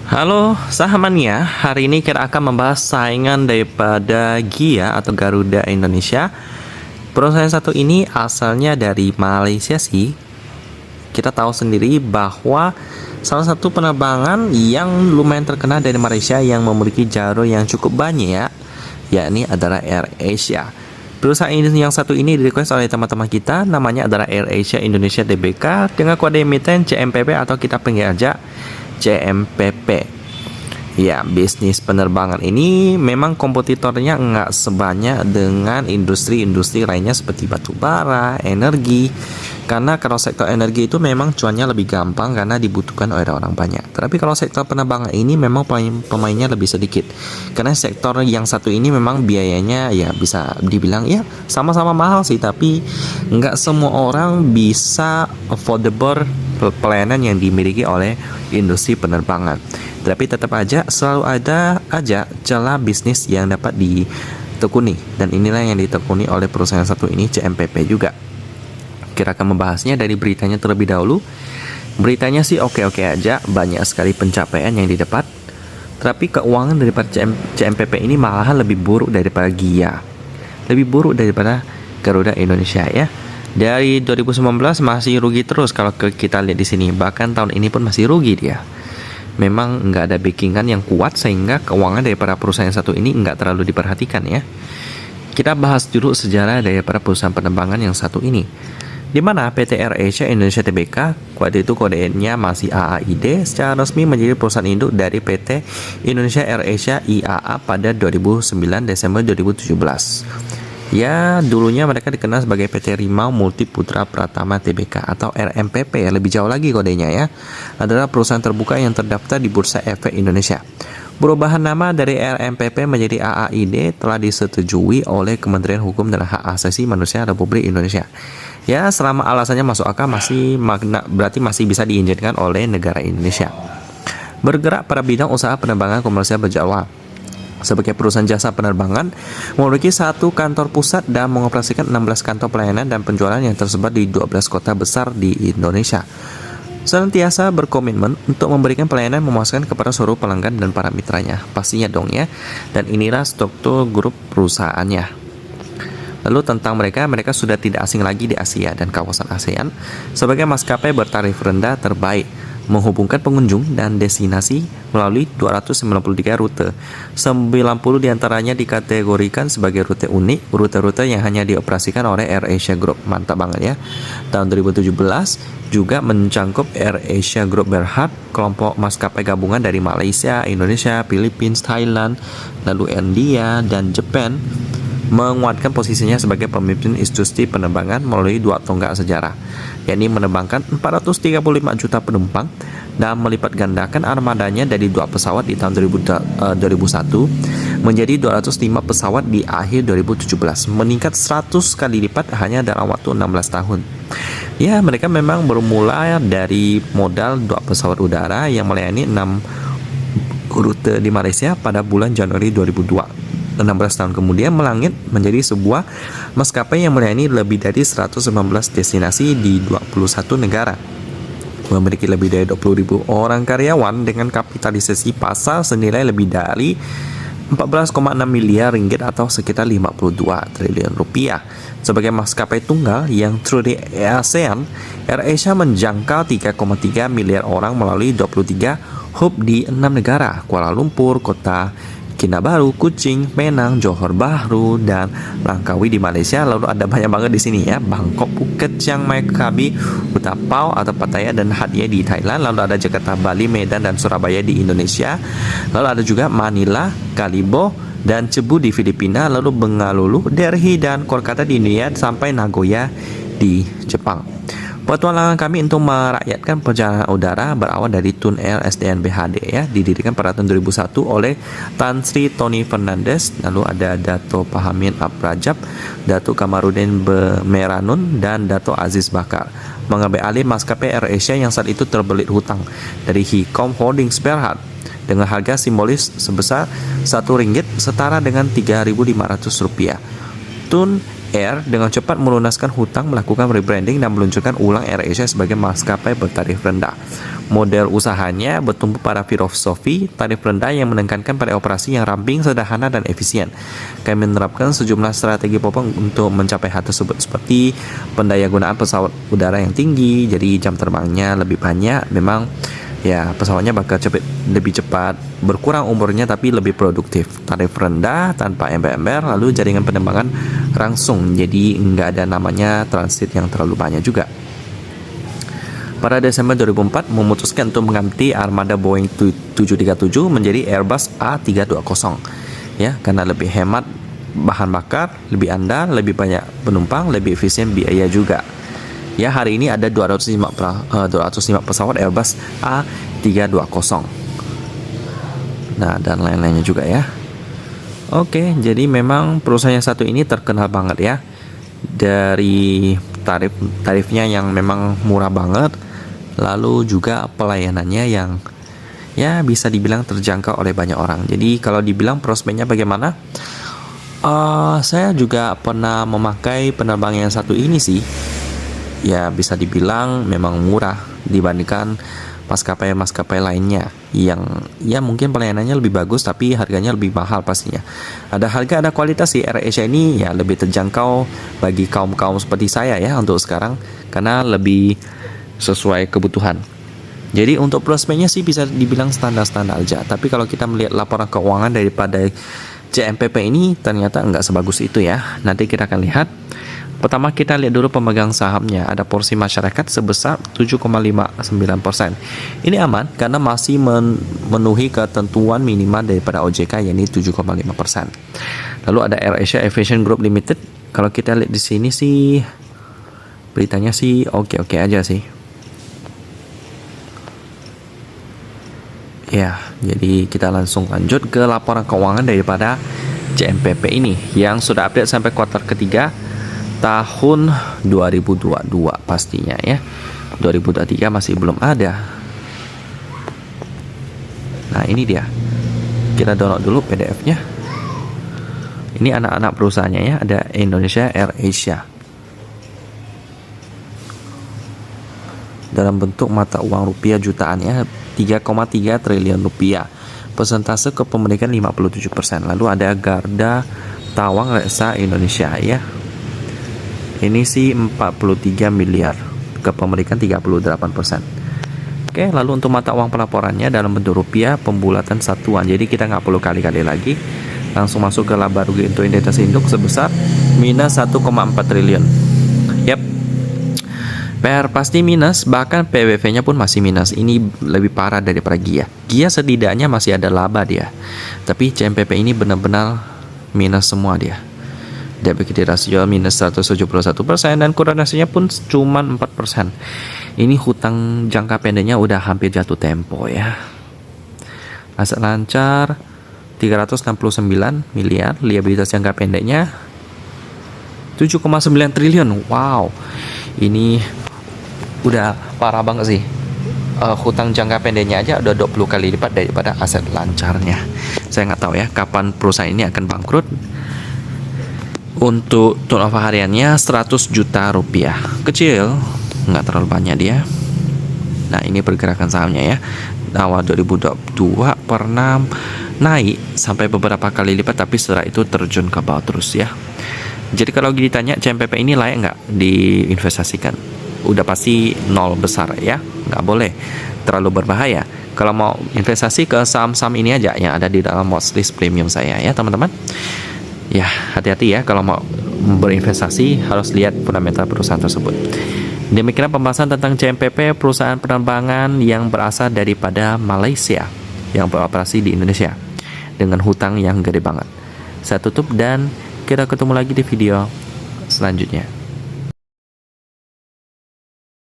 Halo sahamania, hari ini kita akan membahas saingan daripada GIA atau Garuda Indonesia. Perusahaan satu ini asalnya dari Malaysia sih. Kita tahu sendiri bahwa salah satu penerbangan yang lumayan terkenal dari Malaysia yang memiliki jalur yang cukup banyak, yakni adalah AirAsia. Perusahaan yang satu ini di-request oleh teman-teman kita, namanya adalah AirAsia Indonesia Tbk dengan kode emiten CMPP atau kita panggil aja CMPP. Ya, bisnis penerbangan ini memang kompetitornya nggak sebanyak dengan industri-industri lainnya seperti batu bara, energi. Karena kalau sektor energi itu memang cuannya lebih gampang karena dibutuhkan oleh orang banyak. Tapi kalau sektor penerbangan ini memang pemainnya lebih sedikit. Karena sektor yang satu ini memang biayanya ya bisa dibilang ya sama-sama mahal sih, tapi nggak semua orang bisa affordable pelayanan yang dimiliki oleh industri penerbangan. Tapi tetap aja selalu ada aja celah bisnis yang dapat ditekuni, dan inilah yang ditekuni oleh perusahaan satu ini, CMPP juga. Kita akan membahasnya dari beritanya terlebih dahulu. Beritanya sih oke-oke aja, banyak sekali pencapaian yang didapat. Tapi keuangan daripada CMPP ini malahan lebih buruk daripada GIA, lebih buruk daripada Garuda Indonesia ya. Dari 2019 masih rugi terus kalau kita lihat di sini. Bahkan tahun ini pun masih rugi dia. Memang nggak ada backingan yang kuat sehingga keuangan daripada perusahaan satu ini nggak terlalu diperhatikan ya. Kita bahas dulu sejarah daripada perusahaan penerbangan yang satu ini. Di mana PT AirAsia Indonesia Tbk, kode itu kodenya masih AAID, secara resmi menjadi perusahaan induk dari PT Indonesia AirAsia IAA pada 2009 Desember 2017. Ya, dulunya mereka dikenal sebagai PT Rimau Multi Putra Pratama Tbk atau RMPP ya, lebih jauh lagi kodenya ya. Adalah perusahaan terbuka yang terdaftar di Bursa Efek Indonesia. Perubahan nama dari RMPP menjadi AAID telah disetujui oleh Kementerian Hukum dan Hak Asasi Manusia Republik Indonesia. Ya, selama alasannya masuk akal berarti masih bisa diizinkan oleh negara Indonesia. Bergerak pada bidang usaha penerbangan komersial berjadwal. Sebagai perusahaan jasa penerbangan, memiliki satu kantor pusat dan mengoperasikan 16 kantor pelayanan dan penjualan yang tersebar di 12 kota besar di Indonesia. Senantiasa berkomitmen untuk memberikan pelayanan memuaskan kepada seluruh pelanggan dan para mitranya. Pastinya dong ya. Dan inilah struktur grup perusahaannya. Lalu tentang mereka sudah tidak asing lagi di Asia dan kawasan ASEAN sebagai maskapai bertarif rendah terbaik, menghubungkan pengunjung dan destinasi melalui 293 rute. 90 diantaranya dikategorikan sebagai rute unik, rute-rute yang hanya dioperasikan oleh AirAsia Group. Mantap banget ya. Tahun 2017 juga mencangkup AirAsia Group Berhad, kelompok maskapai gabungan dari Malaysia, Indonesia, Philippines, Thailand, lalu India, dan Jepang, menguatkan posisinya sebagai pemimpin industri penerbangan melalui dua tonggak sejarah, yakni menerbangkan 435 juta penumpang dan melipat gandakan armadanya dari 2 pesawat di tahun 2001 menjadi 205 pesawat di akhir 2017, meningkat 100 kali lipat hanya dalam waktu 16 tahun. Ya, mereka memang bermula dari modal 2 pesawat udara yang melayani 6 rute di Malaysia pada bulan Januari 2002. 16 tahun kemudian melangit menjadi sebuah maskapai yang melayani lebih dari 119 destinasi di 21 negara. Memiliki lebih dari 20.000 orang karyawan dengan kapitalisasi pasar senilai lebih dari 14,6 miliar ringgit atau sekitar 52 triliun rupiah. Sebagai maskapai tunggal yang truly ASEAN, AirAsia menjangkau 3,3 miliar orang melalui 23 hub di 6 negara: Kuala Lumpur, Kota Kinabalu, Kuching, Penang, Johor Bahru, dan Langkawi di Malaysia. Lalu ada banyak banget di sini ya: Bangkok, Phuket, Chiang Mai, Krabi, Utapao atau Pattaya, dan Hat Yai di Thailand. Lalu ada Jakarta, Bali, Medan, dan Surabaya di Indonesia. Lalu ada juga Manila, Kalibo, dan Cebu di Filipina. Lalu Bengaluru, Delhi, dan Kolkata di India, sampai Nagoya di Jepang. Petualangan kami untuk merakyatkan perjalanan udara berawal dari Tun Air SDN BHD ya, didirikan pada tahun 2001 oleh Tan Sri Tony Fernandes. Lalu ada Dato Pahamin Abrajab, Dato Kamarudin Meranun, dan Dato Aziz Bakar, mengambil alih maskapai AirAsia yang saat itu terbelit hutang dari Hikom Holdings Berhad dengan harga simbolis sebesar Rp1 setara dengan Rp3.500. Tun Air dengan cepat melunaskan hutang, melakukan rebranding dan meluncurkan ulang AirAsia sebagai maskapai bertarif rendah. Model usahanya bertumpu pada filosofi tarif rendah yang menekankan pada operasi yang ramping, sederhana, dan efisien. Kami menerapkan sejumlah strategi popang untuk mencapai hal tersebut, seperti pendayagunaan pesawat udara yang tinggi, jadi jam terbangnya lebih banyak. Memang ya pesawatnya bakal lebih cepat, berkurang umurnya tapi lebih produktif. Tarif rendah tanpa ember-ember, lalu jaringan penerbangan langsung, jadi nggak ada namanya transit yang terlalu banyak juga. Pada Desember 2004 memutuskan untuk mengganti armada Boeing 737 menjadi Airbus A320, ya, karena lebih hemat bahan bakar, lebih andal, lebih banyak penumpang, lebih efisien biaya juga. Ya, hari ini ada 205 pesawat Airbus A320. Nah, dan lain-lainnya juga ya. Oke, jadi memang perusahaan yang satu ini terkenal banget ya, dari tarifnya yang memang murah banget, lalu juga pelayanannya yang ya bisa dibilang terjangkau oleh banyak orang. Jadi kalau dibilang prospeknya bagaimana, saya juga pernah memakai penerbangan yang satu ini sih. Ya bisa dibilang memang murah dibandingkan maskapai lainnya yang ya mungkin pelayanannya lebih bagus tapi harganya lebih mahal pastinya. Ada harga ada kualitas sih. AirAsia ini ya lebih terjangkau bagi kaum seperti saya ya untuk sekarang, karena lebih sesuai kebutuhan. Jadi untuk prospeknya sih bisa dibilang standar-standar aja. Tapi kalau kita melihat laporan keuangan daripada JMPP ini ternyata nggak sebagus itu ya. Nanti kita akan lihat. Pertama kita lihat dulu pemegang sahamnya. Ada porsi masyarakat sebesar 7,59%. Ini aman karena masih memenuhi ketentuan minimal daripada OJK, yaitu 7,5%. Lalu ada AirAsia Aviation Group Limited. Kalau kita lihat di sini sih beritanya sih oke-oke aja sih. Ya, jadi kita langsung lanjut ke laporan keuangan daripada JMPP ini yang sudah update sampai kuartal ketiga tahun 2022 pastinya ya. 2023 masih belum ada. Nah, ini dia. Kita download dulu PDF-nya. Ini anak-anak perusahaannya ya, ada Indonesia AirAsia. Dalam bentuk mata uang rupiah jutaan ya, 3,3 triliun rupiah. Persentase kepemilikan 57%. Lalu ada Garda Tawang Reksa Indonesia ya. Ini sih 43 miliar, kepemilikan 38%. Oke, lalu untuk mata uang pelaporannya dalam bentuk rupiah, pembulatan satuan. Jadi kita nggak perlu kali-kali lagi, langsung masuk ke laba rugi untuk identitas induk sebesar minus 1,4 triliun. Yap, PR pasti minus, bahkan PBV-nya pun masih minus. Ini lebih parah daripada Gia. Gia setidaknya masih ada laba dia, tapi JMPP ini benar-benar minus semua dia. Debt equity ratio minus 171% dan kurang rasionya pun cuma 4%. Ini hutang jangka pendeknya udah hampir jatuh tempo ya. Aset lancar 369 miliar, liabilitas jangka pendeknya 7,9 triliun. Wow, ini udah parah banget sih. Hutang jangka pendeknya aja udah 20 kali lipat daripada aset lancarnya. Saya nggak tahu ya kapan perusahaan ini akan bangkrut. Untuk turnover hariannya 100 juta rupiah. Kecil, nggak terlalu banyak dia. Nah, ini pergerakan sahamnya ya. Awal 2022 pernah naik sampai beberapa kali lipat, tapi setelah itu terjun ke bawah terus ya. Jadi kalau ditanya JMPP ini layak nggak diinvestasikan? Udah pasti nol besar ya, nggak boleh, terlalu berbahaya. Kalau mau investasi ke saham-saham ini aja yang ada di dalam watchlist premium saya ya teman-teman. Ya, hati-hati ya kalau mau berinvestasi, harus lihat fundamental perusahaan tersebut. Demikian pembahasan tentang JMPP, perusahaan penerbangan yang berasal daripada Malaysia yang beroperasi di Indonesia dengan hutang yang gede banget. Saya tutup dan kita ketemu lagi di video selanjutnya.